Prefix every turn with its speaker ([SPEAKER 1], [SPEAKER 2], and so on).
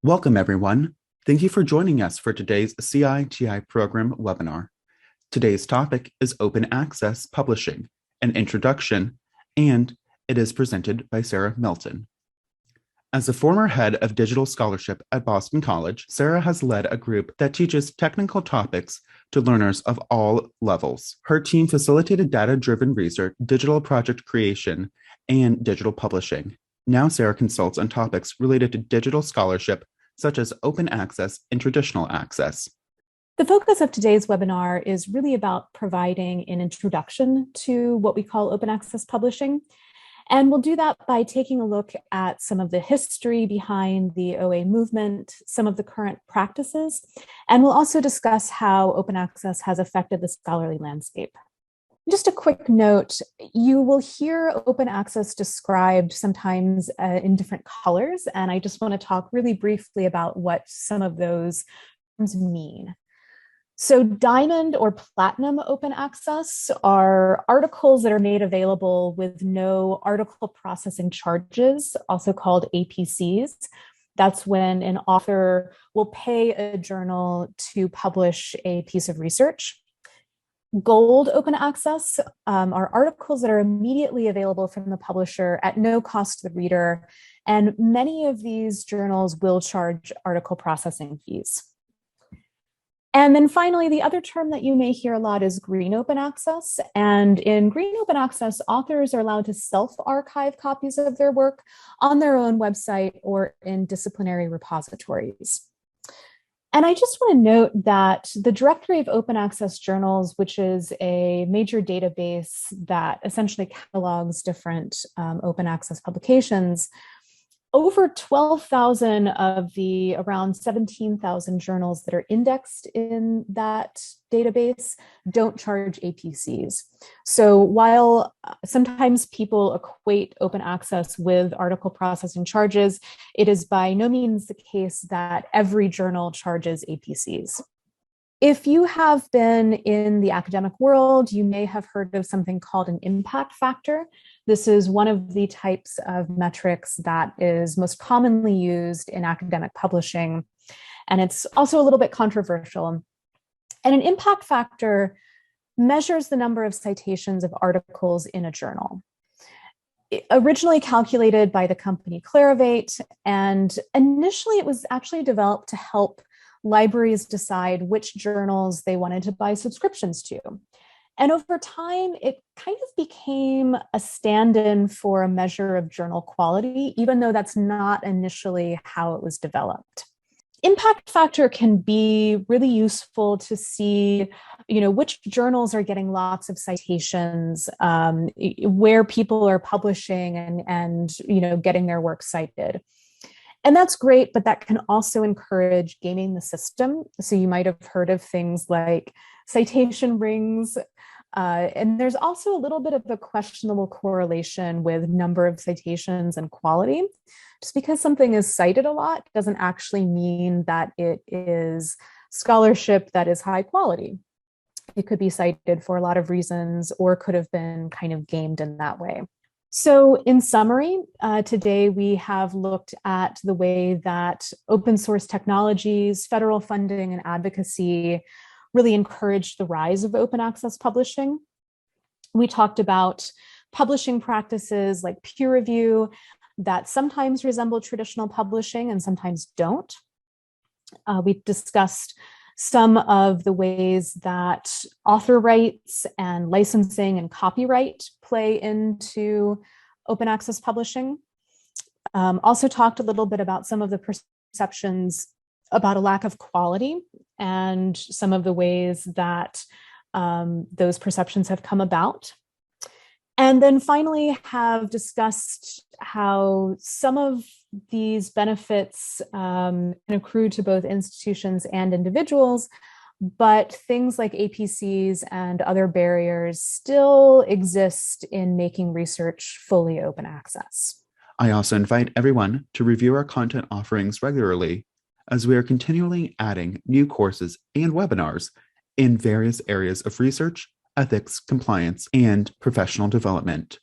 [SPEAKER 1] Welcome, everyone. Thank you for joining us for today's CITI program webinar. Today's topic is Open Access Publishing, an introduction, and it is presented by Sarah Melton. As a former head of digital scholarship at Boston College, Sarah has led a group that teaches technical topics to learners of all levels. Her team facilitated data-driven research, digital project creation, and digital publishing. Now Sarah consults on topics related to digital scholarship, such as open access and traditional access.
[SPEAKER 2] The focus of today's webinar is really about providing an introduction to what we call open access publishing. And we'll do that by taking a look at some of the history behind the OA movement, some of the current practices, and we'll also discuss how open access has affected the scholarly landscape. Just a quick note, you will hear open access described sometimes in different colors, and I just want to talk really briefly about what some of those terms mean. So diamond or platinum open access are articles that are made available with no article processing charges, also called APCs. That's when an author will pay a journal to publish a piece of research. Gold open access are articles that are immediately available from the publisher at no cost to the reader, and many of these journals will charge article processing fees. And then finally, the other term that you may hear a lot is green open access. And in green open access, authors are allowed to self-archive copies of their work on their own website or in disciplinary repositories. And I just want to note that the Directory of Open Access Journals, which is a major database that essentially catalogs different open access publications, over 12,000 of the around 17,000 journals that are indexed in that database don't charge APCs. So while sometimes people equate open access with article processing charges, it is by no means the case that every journal charges APCs. If you have been in the academic world, you may have heard of something called an impact factor. This is one of the types of metrics that is most commonly used in academic publishing, and it's also a little bit controversial. And an impact factor measures the number of citations of articles in a journal. Originally calculated by the company Clarivate, and initially it was actually developed to help libraries decide which journals they wanted to buy subscriptions to. And over time, it kind of became a stand-in for a measure of journal quality, even though that's not initially how it was developed. Impact factor can be really useful to see, which journals are getting lots of citations, where people are publishing and getting their work cited. And that's great, but that can also encourage gaming the system. So you might have heard of things like citation rings. And there's also a little bit of a questionable correlation with number of citations and quality. Just because something is cited a lot doesn't actually mean that it is scholarship that is high quality. It could be cited for a lot of reasons or could have been kind of gamed in that way. So in summary, today we have looked at the way that open source technologies, federal funding, and advocacy really encouraged the rise of open access publishing. We talked about publishing practices like peer review that sometimes resemble traditional publishing and sometimes don't. We discussed some of the ways that author rights and licensing and copyright play into open access publishing. Also talked a little bit about some of the perceptions about a lack of quality and some of the ways that those perceptions have come about. And then finally have discussed how some of these benefits can accrue to both institutions and individuals, but things like APCs and other barriers still exist in making research fully open access.
[SPEAKER 1] I also invite everyone to review our content offerings regularly, as we are continually adding new courses and webinars in various areas of research, ethics, compliance, and professional development.